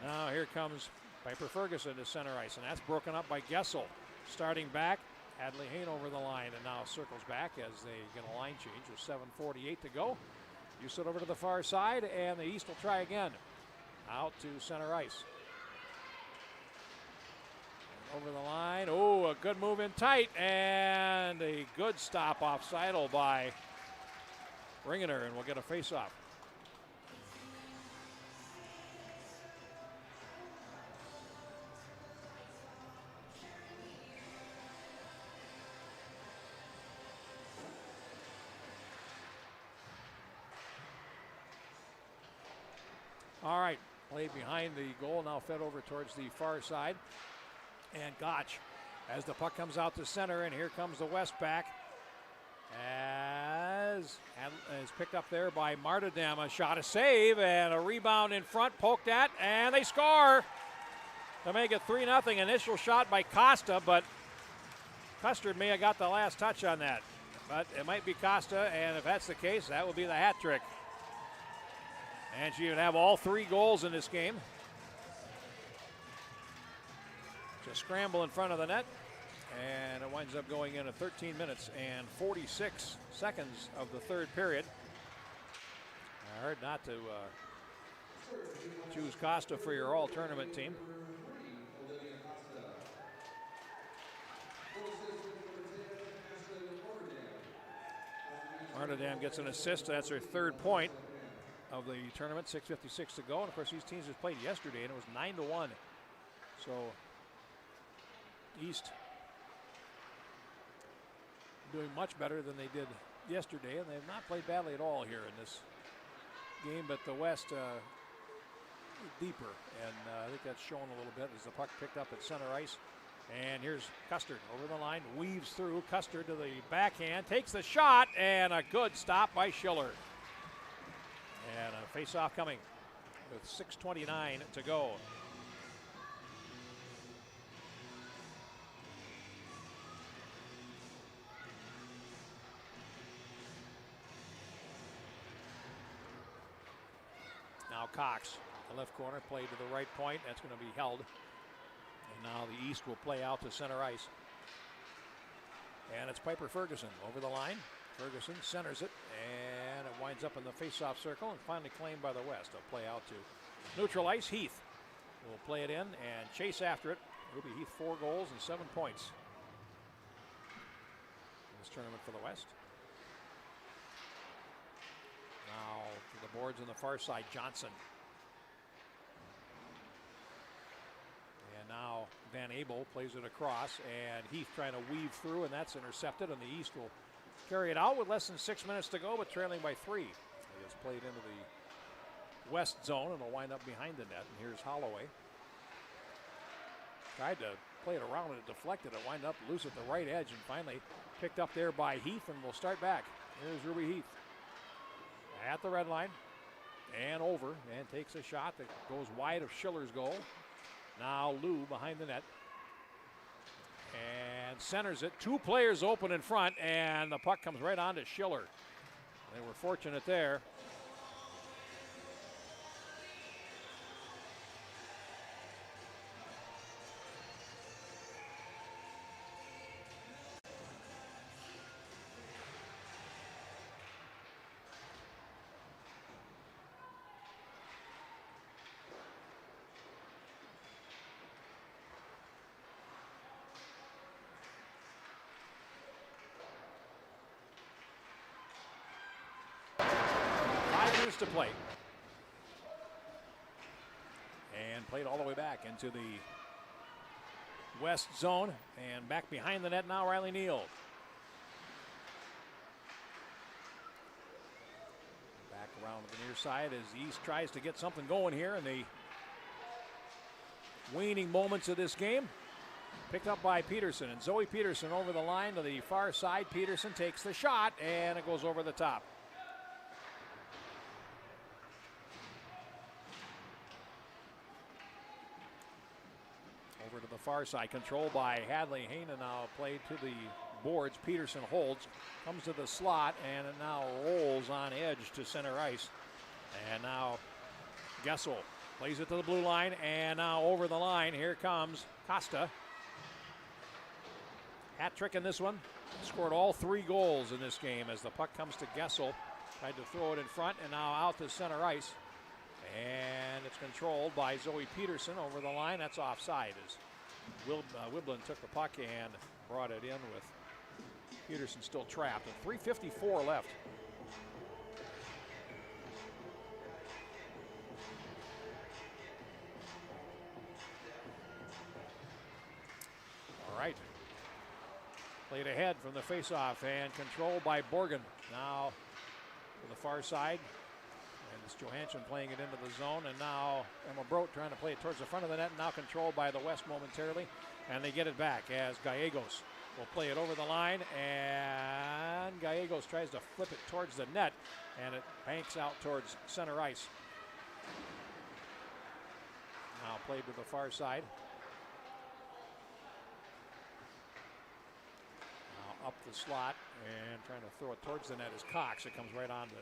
Now here comes Piper Ferguson to center ice, and that's broken up by Gessel. Starting back, Hadley Hayne over the line, and now circles back as they get a line change with 7:48 to go. You sit over to the far side, and the East will try again. Out to center ice. Over the line. Oh, a good move in tight, and a good stop off Seidel by Ringener, and we'll get a face-off. All right, play behind the goal, now fed over towards the far side. And Gotch, as the puck comes out to center, and here comes the West back. As is picked up there by Martindam, a shot, a save, and a rebound in front, poked at, and they score to make it 3-0. Initial shot by Costa, but Custard may have got the last touch on that. But it might be Costa, and if that's the case, that will be the hat trick. And she would have all 3 goals in this game. Just scramble in front of the net. And it winds up going in at 13 minutes and 46 seconds of the third period. Hard not to choose Costa for your all-tournament team. Arnhem gets an assist. That's her third point of the tournament. 6:56 to go. And of course, these teams just played yesterday, and it was 9-1. So East doing much better than they did yesterday, and they have not played badly at all here in this game. But the West deeper, and I think that's shown a little bit as the puck picked up at center ice. And here's Custard over the line, weaves through. Custard to the backhand, takes the shot, and a good stop by Schiller. And a face-off coming with 6:29 to go. Now Cox, the left corner, played to the right point. That's going to be held. And now the East will play out to center ice. And it's Piper Ferguson over the line. Ferguson centers it, and it winds up in the face-off circle and finally claimed by the West. They'll play out to neutral ice. Heath will play it in and chase after it. Ruby Heath, 4 goals and 7 points in this tournament for the West. Now to the boards on the far side, Johnson. And now Van Abel plays it across, and Heath trying to weave through, and that's intercepted, and the East will carry it out with less than 6 minutes to go, but trailing by 3. He has played into the West zone, and will wind up behind the net. And here's Holloway. Tried to play it around, and it deflected. It wound up loose at the right edge, and finally picked up there by Heath, and we'll start back. Here's Ruby Heath at the red line and over, and takes a shot that goes wide of Schiller's goal. Now Lou behind the net and centers it. 2 players open in front, and the puck comes right on to Schiller. They were fortunate there. To play, and played all the way back into the West zone, and back behind the net now Riley Neal. Back around to the near side as East tries to get something going here in the waning moments of this game. Picked up by Peterson, and Zoe Peterson over the line to the far side. Peterson takes the shot, and it goes over the top. To the far side, controlled by Hadley. Haynen now played to the boards. Peterson holds, comes to the slot, and it now rolls on edge to center ice. And now Gessel plays it to the blue line, and now over the line. Here comes Costa. Hat trick in this one. Scored all 3 goals in this game as the puck comes to Gessel. Tried to throw it in front, and now out to center ice. And it's controlled by Zoe Peterson over the line. That's offside as Wiblin took the puck and brought it in with Peterson still trapped. And 3:54 left. All right. Played ahead from the faceoff and controlled by Borgen. Now to the far side. It's Johansson playing it into the zone, and now Emma Brote trying to play it towards the front of the net, and now controlled by the West momentarily, and they get it back as Gallegos will play it over the line, and Gallegos tries to flip it towards the net, and it banks out towards center ice. Now played to the far side. Now up the slot, and trying to throw it towards the net is Cox. It comes right on to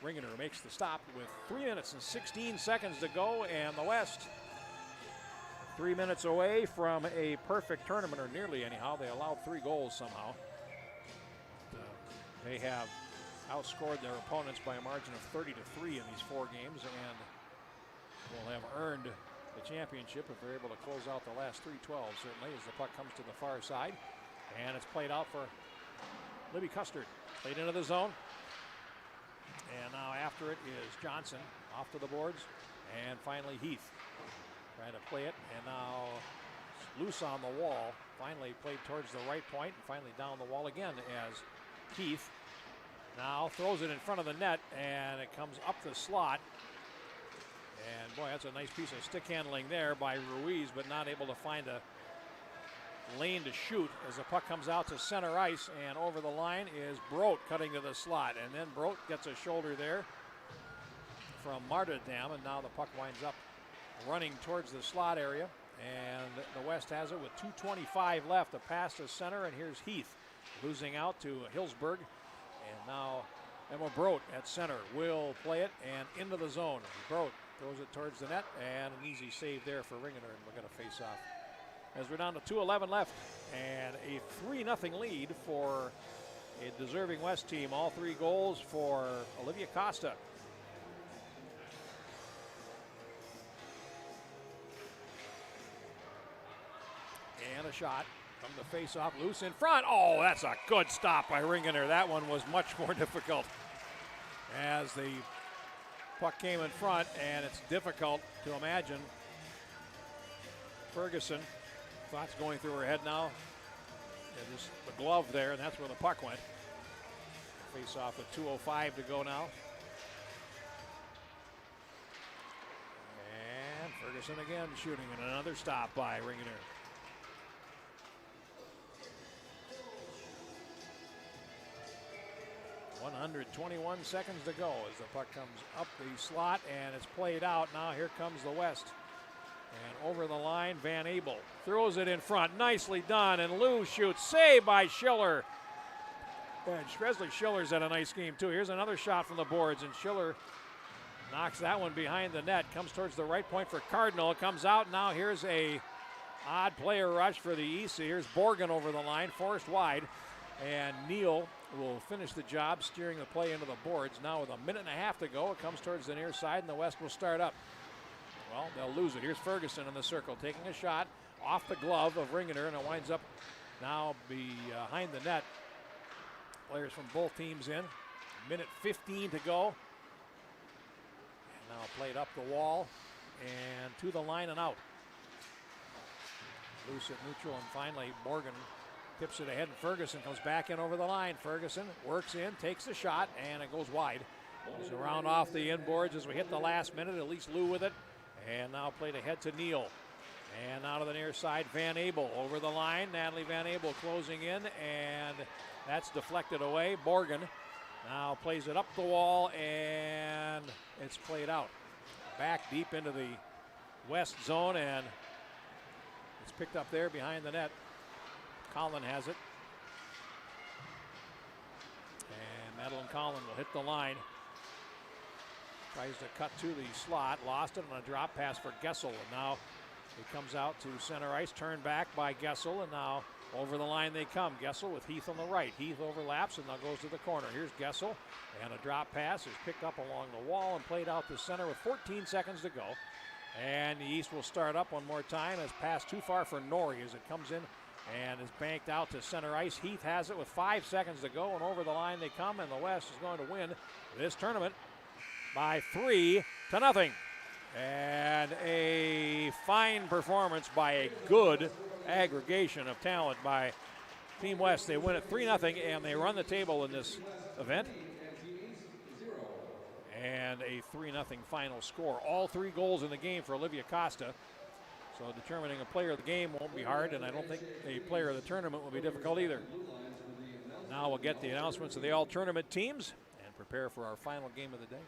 Ringener, makes the stop with 3 minutes and 16 seconds to go, and the West 3 minutes away from a perfect tournament, or nearly anyhow. They allowed 3 goals somehow. They have outscored their opponents by a margin of 30-3 in these 4 games, and will have earned the championship if they're able to close out the last 3-12, certainly, as the puck comes to the far side. And it's played out for Libby Custard. Played into the zone. And now after it is Johnson off to the boards. And finally Heath trying to play it. And now loose on the wall. Finally played towards the right point. And finally down the wall again as Heath now throws it in front of the net. And it comes up the slot. And boy, that's a nice piece of stick handling there by Ruiz, but not able to find a lane to shoot as the puck comes out to center ice, and over the line is Brodt cutting to the slot, and then Brodt gets a shoulder there from Martindam, and now the puck winds up running towards the slot area, and the West has it with 2:25 left. A pass to center, and here's Heath losing out to Hillsberg, and now Emma Brodt at center will play it and into the zone. Brodt throws it towards the net, and an easy save there for Ringener, and we're going to face off as we're down to 2:11 left, and a 3-0 lead for a deserving West team. All 3 goals for Olivia Costa. And a shot from the face-off, loose in front. Oh, that's a good stop by Ringener. That one was much more difficult as the puck came in front, and it's difficult to imagine Ferguson. Thoughts going through her head now. And just the glove there, and that's where the puck went. Face off with 2:05 to go now. And Ferguson again shooting, and another stop by Ringener. .121 seconds to go as the puck comes up the slot, and it's played out. Now here comes the West. And over the line, Van Abel throws it in front. Nicely done, and Lou shoots. Saved by Schiller. And Wesley Schiller's had a nice game, too. Here's another shot from the boards, and Schiller knocks that one behind the net. Comes towards the right point for Cardinal. Comes out. Now here's a odd player rush for the East. Here's Borgen over the line, forced wide. And Neal will finish the job, steering the play into the boards. Now with a minute and a half to go, it comes towards the near side, and the West will start up. Well, they'll lose it. Here's Ferguson in the circle, taking a shot off the glove of Ringener, and it winds up now behind the net. Players from both teams in. Minute 15 to go. And now played up the wall and to the line and out. Loose at neutral, and finally Morgan tips it ahead, and Ferguson comes back in over the line. Ferguson works in, takes the shot, and it goes wide. Goes around off the inboards as we hit the last minute. At least Lou with it. And now played ahead to Neal. And out of the near side, Van Abel over the line. Natalie Van Abel closing in, and that's deflected away. Borgen now plays it up the wall, and it's played out. Back deep into the West zone, and it's picked up there behind the net. Collin has it. And Madeline Collin will hit the line. Tries to cut to the slot, lost it on a drop pass for Gessel, and now it comes out to center ice, turned back by Gessel, and now over the line they come. Gessel with Heath on the right. Heath overlaps and now goes to the corner. Here's Gessel, and a drop pass is picked up along the wall and played out to center with 14 seconds to go. And the East will start up one more time as pass too far for Norrie as it comes in and is banked out to center ice. Heath has it with 5 seconds to go, and over the line they come, and the West is going to win this tournament by 3-0. And a fine performance by a good aggregation of talent by Team West. They win it 3-0, and they run the table in this event. And a 3-0 final score. All 3 goals in the game for Olivia Costa. So determining a player of the game won't be hard, and I don't think a player of the tournament will be difficult either. Now we'll get the announcements of the all-tournament teams and prepare for our final game of the day.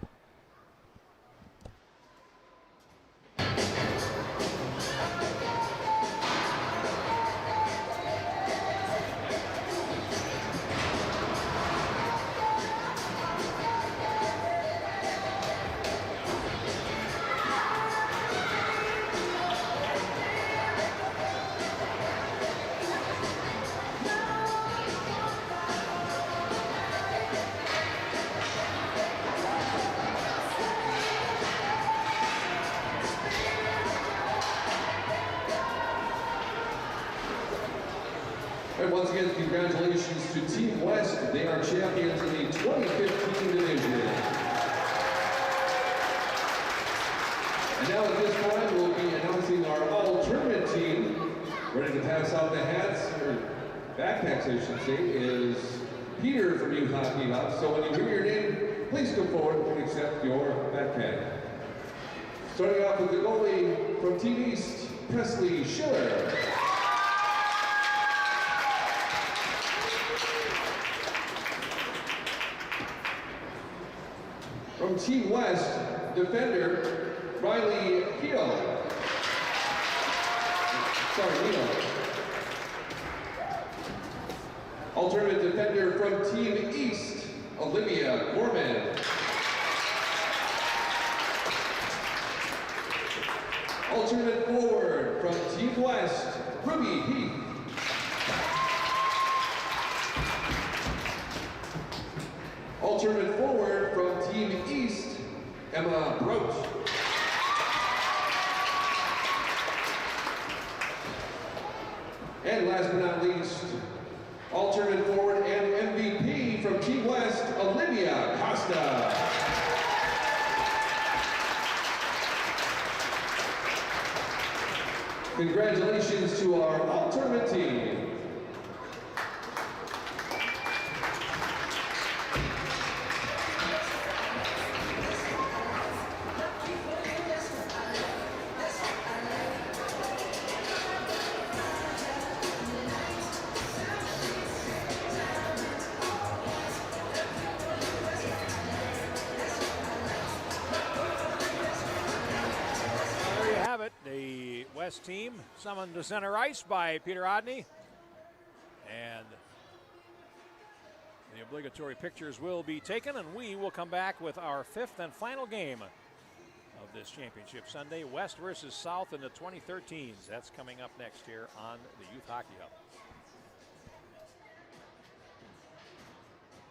And once again, congratulations to Team West. They are champions in the 2015 division. And now at this time, we'll be announcing our all-tournament team. Ready to pass out the hats, or backpacks I should say, is Peter from Youth Hockey Hub. So when you hear your name, please come forward and accept your backpack. Starting off with the goalie from Team East, Presley Schiller. From Team West, defender Riley Neal. Alternate defender from Team East, Olivia Gorman. Alternate forward from Team West, Ruby Heath. Alternate forward from Team East, Emma Broach. And last but not least, alternate forward and MVP from Team West, Olivia Costa. Congratulations to our all-tournament team. West team summoned to center ice by Peter Odney, and the obligatory pictures will be taken, and we will come back with our fifth and final game of this championship Sunday, West versus South in the 2013s. That's coming up next here on the Youth Hockey Hub.